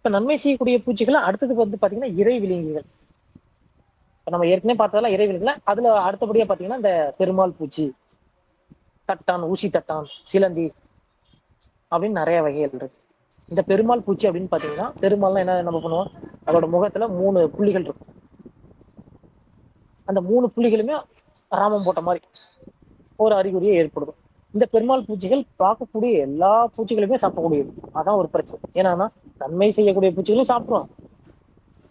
இப்ப நன்மை செய்யக்கூடிய பூச்சிகள் அடுத்தது வந்து பாத்தீங்கன்னா இறை விலங்குகள். இப்ப நம்ம ஏற்கனவே பார்த்ததெல்லாம் இறை விலங்குகள். அதுல அடுத்தபடியா பாத்தீங்கன்னா இந்த பெருமாள் பூச்சி, தட்டான், ஊசி தட்டான், சிலந்தி அப்படின்னு நிறைய வகைகள் இருக்கு. இந்த பெருமாள் பூச்சி அப்படின்னு பாத்தீங்கன்னா, பெருமாள்னா என்ன நம்ம பண்ணுவோம்? அதோட முகத்துல 3 புள்ளிகள் இருக்கும். அந்த 3 புள்ளிகளுமே ராமம் போட்ட மாதிரி ஒரு அறிகுறியை ஏற்படுத்தும். இந்த பெருமாள் பூச்சிகள் பார்க்கக்கூடிய எல்லா பூச்சிகளுமே சாப்பிடக்கூடியது. அதான் ஒரு பிரச்சனை. ஏன்னா நன்மை செய்யக்கூடிய பூச்சிகளையும் சாப்பிடுறோம்,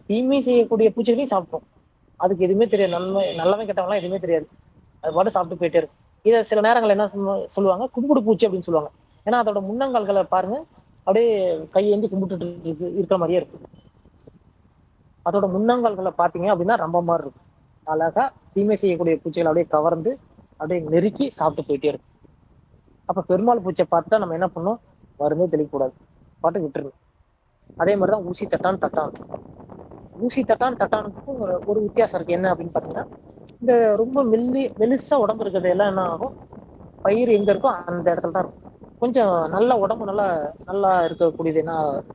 தீமை செய்யக்கூடிய பூச்சிகளையும் சாப்பிடும். அதுக்கு எதுவுமே தெரியாது. நல்லவன் கெட்டவன்லாம் எதுவுமே தெரியாது. அது பாட்டு சாப்பிட்டு போயிட்டே இருக்கும். இதை சில நேரங்கள் என்ன சொல்லுவாங்க, கும்பிடு பூச்சி அப்படின்னு சொல்லுவாங்க. ஏன்னா அதோட முன்னங்கால்களை பாருங்க, அப்படியே கையேந்தி கும்பிட்டுட்டு இருக்கிற மாதிரியே இருக்கும். அதோட முன்னங்கால்களை பாத்தீங்க அப்படின்னா ரொம்ப மாதிரி இருக்கும். அழகா தீமை செய்யக்கூடிய பூச்சிகளை அப்படியே கவர்ந்து அப்படியே நெருக்கி சாப்பிட்டு போயிட்டே இருக்கும். அப்ப பெருமாள் பூச்சியை பார்த்தா நம்ம என்ன பண்ணோம், மருந்தே தெளிக்கக்கூடாது, பாட்டு விட்டுருணும். அதே மாதிரிதான் ஊசி தட்டான் தட்டான். ஊசி தட்டான் தட்டானுக்கும் ஒரு வித்தியாசம் இருக்கு. என்ன அப்படின்னு பாத்தீங்கன்னா, இந்த ரொம்ப மெலிசா உடம்பு இருக்கிறது எல்லாம் என்ன ஆகும், பயிர் எங்க இருக்கோ அந்த இடத்துல தான் இருக்கும். கொஞ்சம் நல்ல உடம்பு நல்லா நல்லா இருக்கக்கூடியது என்ன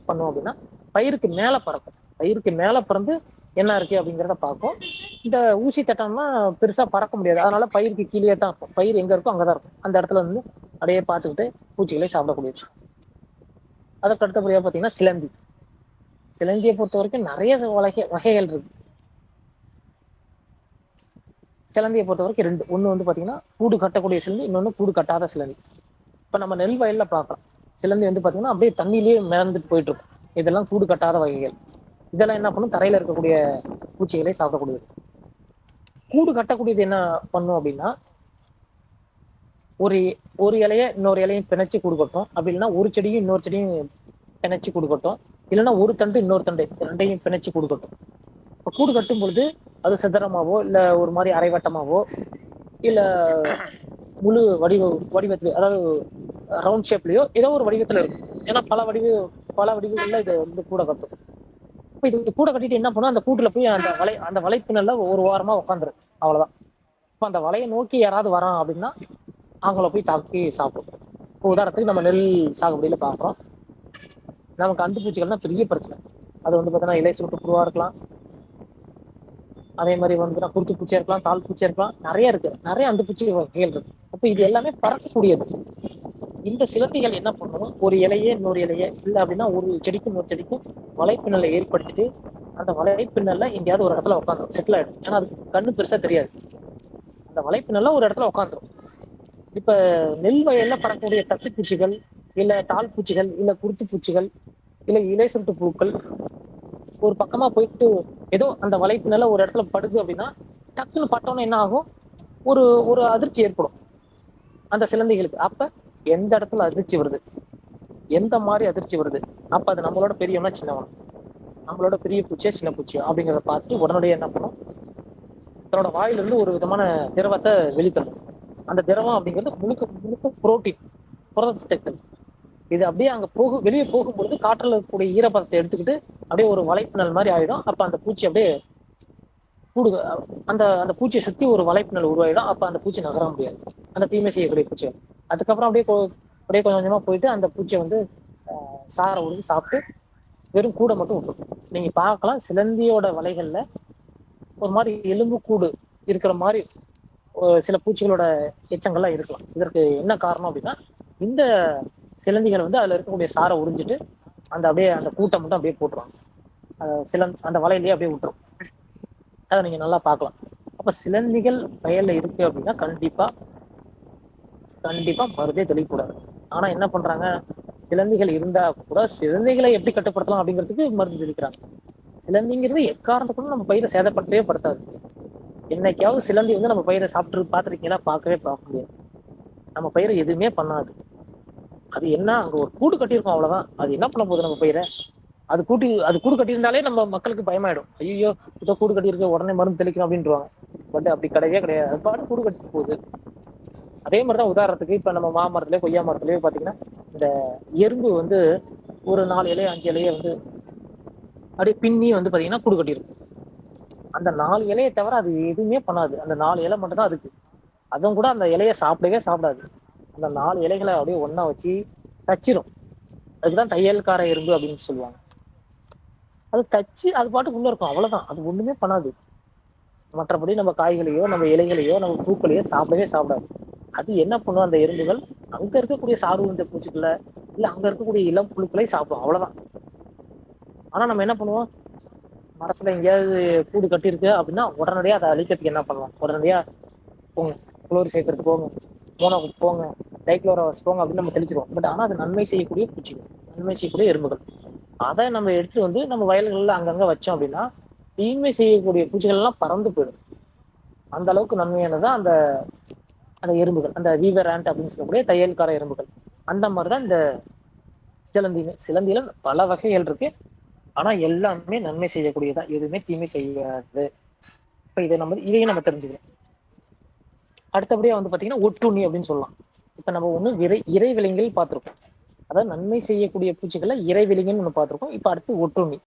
பண்ணும் அப்படின்னா, பயிருக்கு மேல பறக்கும். பயிருக்கு மேல பறந்து என்ன இருக்கு அப்படிங்கிறத பார்க்கும். இந்த ஊசி தட்டம்னா பெருசா பறக்க முடியாது. அதனால பயிருக்கு கீழே தான் இருக்கும். பயிர் எங்க இருக்கோ அங்கதான் இருக்கும். அந்த இடத்துல வந்து அப்படியே பார்த்துக்கிட்டு பூச்சிகளை சாப்பிடக்கூடியது. அதற்கு அடுத்தபடியா பாத்தீங்கன்னா சிலந்தி. சிலந்தியை பொறுத்த வரைக்கும் நிறைய வகைகள் இருக்கு. சிலந்தியை பொறுத்த வரைக்கும் 2. ஒண்ணு வந்து பாத்தீங்கன்னா கூடு கட்டக்கூடிய சிலந்தி, இன்னொன்னு கூடு கட்டாத சிலந்தி. இப்ப நம்ம நெல் வயல்ல பார்க்கலாம். சிலந்தி வந்து பாத்தீங்கன்னா அப்படியே தண்ணியிலேயே மிதந்துட்டு போயிட்டு இருக்கும். இதெல்லாம் கூடு கட்டாத வகைகள். இதெல்லாம் என்ன பண்ணும், தரையில இருக்கக்கூடிய பூச்சிகளை சாப்பிடக்கூடியது. கூடு கட்டக்கூடியது என்ன பண்ணும் அப்படின்னா, ஒரு ஒரு இலைய இன்னொரு இலையும் பிணைச்சு கூடு கட்டும். அப்படி இல்லைன்னா ஒரு செடியும் இன்னொரு செடியும் பிணைச்சு கூடு கட்டும். இல்லைன்னா ஒரு தண்டு இன்னொரு தண்டு ரெண்டையும் பிணைச்சு கூடு கட்டும். இப்ப கூடு கட்டும் பொழுது அது சிதறமாவோ இல்ல ஒரு மாதிரி அரைவட்டமாவோ இல்ல முழு வடிவத்துல, அதாவது ரவுண்ட் ஷேப்லயோ ஏதோ ஒரு வடிவத்துல இருக்கும். ஏன்னா பல வடிவுகள்ல இது வந்து கூட கட்டும். இப்ப இது கூட கட்டிட்டு என்ன பண்ணும், அந்த கூட்டுல போய் அந்த வலைப்பின்னல்ல ஒரு வாரமா உட்காந்துரும். அவ்வளவுதான். இப்ப அந்த வலையை நோக்கி யாராவது வரான் அப்படின்னா அவங்கள போய் தாக்கி சாப்பிடும். இப்போ உதாரணத்துக்கு நம்ம நெல் சாகுபடியில பாக்குறோம், நமக்கு அந்து பூச்சிகள்னா பெரிய பிரச்சனை. அது வந்து பாத்தீங்கன்னா இலை சுருட்டு புழுவா இருக்கலாம், அதே மாதிரி வந்து குருத்து பூச்சியா இருக்கலாம், தாள் பூச்சியா இருக்கலாம், நிறைய இருக்கு. நிறைய அந்து பூச்சி வகைகள் இருக்கு. அப்ப இது எல்லாமே பறக்கக்கூடியது. இந்த சிலந்திகள் என்ன பண்ணும், ஒரு இலையே இன்னொரு இலையே இல்லை அப்படின்னா ஒரு செடிக்கும் ஒரு செடிக்கும் வலைப்பின்னலை ஏற்படுத்திட்டு அந்த வலைப்பின்னல்ல எங்கேயாவது ஒரு இடத்துல உட்காந்துரும், செட்டில் ஆயிடும். ஏன்னா அதுக்கு கண்ணு பெருசா தெரியாது. அந்த வலைப்பின்னல்ல ஒரு இடத்துல உட்காந்துரும். இப்ப நெல் வயல்ல பறக்கக்கூடிய தத்து பூச்சிகள், இல்ல தாள் பூச்சிகள், இல்ல குருத்து பூச்சிகள், இல்ல இலை சுருட்டு புழுக்கள் ஒரு பக்கமா போயிட்டு ஏதோ அந்த வலைப்பின்னல்ல ஒரு இடத்துல படுது அப்படின்னா டக்குன்னு பட்டோன்னு என்ன ஆகும், ஒரு ஒரு அதிர்ச்சி ஏற்படும் அந்த சிலந்திகளுக்கு. அப்ப எந்த இடத்துல அதிர்ச்சி வருது, எந்த மாதிரி அதிர்ச்சி வருது, அப்ப அது நம்மளோட பெரியவனா சின்னவனா, நம்மளோட பெரிய பூச்சியா சின்ன பூச்சியா அப்படிங்கிறத பார்த்து உடனடியே என்ன பண்ணும், தன்னோட வாயிலிருந்து ஒரு விதமான திரவத்தை வெளித்தரும். அந்த திரவம் அப்படிங்கிறது முழுக்க முழுக்க புரோட்டீன், புரதச்சத்துக்கள். இது அப்படியே அங்க வெளியே போகும்பொழுது காற்றுல இருக்கக்கூடிய ஈரப்பதத்தை எடுத்துக்கிட்டு அப்படியே ஒரு வலைப்பின்னல் மாதிரி ஆயிடும். அப்ப அந்த பூச்சி அப்படியே கூடு அந்த அந்த பூச்சியை சுத்தி ஒரு வலைப்பின்னல் உருவாயிடும். அப்ப அந்த பூச்சி நகர முடியாது, அந்த தீமை செய்யக்கூடிய பூச்சி. அதுக்கப்புறம் அப்படியே கொஞ்சம் கொஞ்சமா போயிட்டு அந்த பூச்சியை வந்து சாரை உருவி சாப்பிட்டு வெறும் கூடை மட்டும் விட்டுரும். நீங்க பார்க்கலாம் சிலந்தியோட வலைகள்ல ஒரு மாதிரி எலும்பு கூடு இருக்கிற மாதிரி சில பூச்சிகளோட எச்சங்கள்லாம் இருக்கலாம். இதற்கு என்ன காரணம் அப்படின்னா, இந்த சிலந்திகள் வந்து அதுல இருக்கக்கூடிய சாரை உறிஞ்சிட்டு அப்படியே அந்த கூட்டை மட்டும் அப்படியே போட்டுருவாங்க. அந்த வலையிலேயே அப்படியே விட்டுரும். அதை நீங்க நல்லா பார்க்கலாம். அப்ப சிலந்திகள் வயல்ல இருக்கு அப்படின்னா கண்டிப்பா கண்டிப்பா மருந்தே தெளிக்கக்கூடாது. ஆனா என்ன பண்றாங்க, சிலந்திகள் இருந்தா கூட சிலந்திகளை எப்படி கட்டுப்படுத்தலாம் அப்படிங்கிறதுக்கு மருந்து தெளிக்கிறாங்க. சிலந்திங்கிறது எக்காரணத்துக்குள்ள நம்ம பயிரை சேதப்படுத்தவே படுத்தாது. என்னைக்காவது சிலந்தி வந்து நம்ம பயிரை சாப்பிட்டு பார்த்துருக்கீங்களா? பார்க்க முடியாது. நம்ம பயிரை எதுவுமே பண்ணாது. அது என்ன, அங்க ஒரு கூடு கட்டியிருக்கோம் அவ்வளவுதான். அது என்ன பண்ண போகுது நம்ம பயிரை? அது கூடு கட்டியிருந்தாலே நம்ம மக்களுக்கு பயமாயிடும். ஐயோ இதோ கூடு கட்டியிருக்கு, உடனே மருந்து தெளிக்கணும் அப்படின்ட்டுருவாங்க. பட் அப்படி கிடையவே கிடையாது. அது பாட்டு கூடு கட்டி போகுது. அதே மாதிரிதான் உதாரணத்துக்கு இப்ப நம்ம மாமரத்திலயோ கொய்யா மரத்திலயோ பாத்தீங்கன்னா, இந்த எறும்பு வந்து ஒரு 4 இலையோ 5 இலையோ வந்து அப்படியே பின்னி வந்து பாத்தீங்கன்னா கூடு கட்டியிருக்கும். அந்த 4 இலையை தவிர அது எதுவுமே பண்ணாது. அந்த 4 இலை மட்டும் தான் அதுக்கு. அதுவும் கூட அந்த இலையை சாப்பிடாது. அந்த 4 இலைகளை அப்படியே ஒண்ணா வச்சு தச்சிரும். அதுக்குதான் தையல்கார எறும்பு அப்படின்னு சொல்லுவாங்க. அது தச்சு அது பாட்டுக்கு உள்ள இருக்கும், அவ்வளவுதான். அது ஒண்ணுமே பண்ணாது. மற்றபடி நம்ம காய்களையோ, நம்ம இலைகளையோ, நம்ம பூக்களையோ சாப்பிடவே சாப்பிடாது. அது என்ன பண்ணும் அந்த எறும்புகள், அங்க இருக்கக்கூடிய சாறு உறிஞ்ச பூச்சிகள, இல்ல அங்க இருக்கக்கூடிய இளம் புழுக்களை சாப்பிடும், அவ்வளவுதான். ஆனா நம்ம என்ன பண்ணுவோம், மரத்துல எங்கேயாவது கூடு கட்டியிருக்கு அப்படின்னா உடனடியா அதை அழிக்கிறதுக்கு என்ன பண்ணலாம், உடனடியா போங்க, குளோரி சேர்க்கறதுக்கு போங்க, மோனோ போங்க, டைக்ளோரோஸ் போங்க அப்படின்னு நம்ம தெளிச்சிருவோம். பட் ஆனா அது நன்மை செய்யக்கூடிய பூச்சிகள், நன்மை செய்யக்கூடிய எறும்புகள். அதை நம்ம எடுத்து வந்து நம்ம வயல்கள்ல அங்கங்க வச்சோம் அப்படின்னா தீமை செய்யக்கூடிய பூச்சிகள் எல்லாம் பறந்து போயிடும். அந்த அளவுக்கு நன்மையானதான் அந்த அந்த எறும்புகள், அந்த வீவர் ஆண்ட் அப்படின்னு சொல்லக்கூடிய தையல்கார எறும்புகள். அந்த மாதிரிதான் இந்த சிலந்தியுமே. சிலந்தியில பல வகைகள் இருக்கு. ஆனா எல்லாமே நன்மை செய்யக்கூடியதான், எதுவுமே தீமை செய்யாது. இப்ப இதையும் நம்ம தெரிஞ்சுக்கலாம். அடுத்தபடியா வந்து பாத்தீங்கன்னா ஒட்டுண்ணி அப்படின்னு சொல்லலாம். இப்ப நம்ம ஒண்ணு இறை விலங்கில் பார்த்திருக்கோம். அதாவது நன்மை செய்யக்கூடிய பூச்சிகளை இறை விலங்குன்னு ஒண்ணு பார்த்திருக்கோம். இப்ப அடுத்து ஒட்டுண்ணி.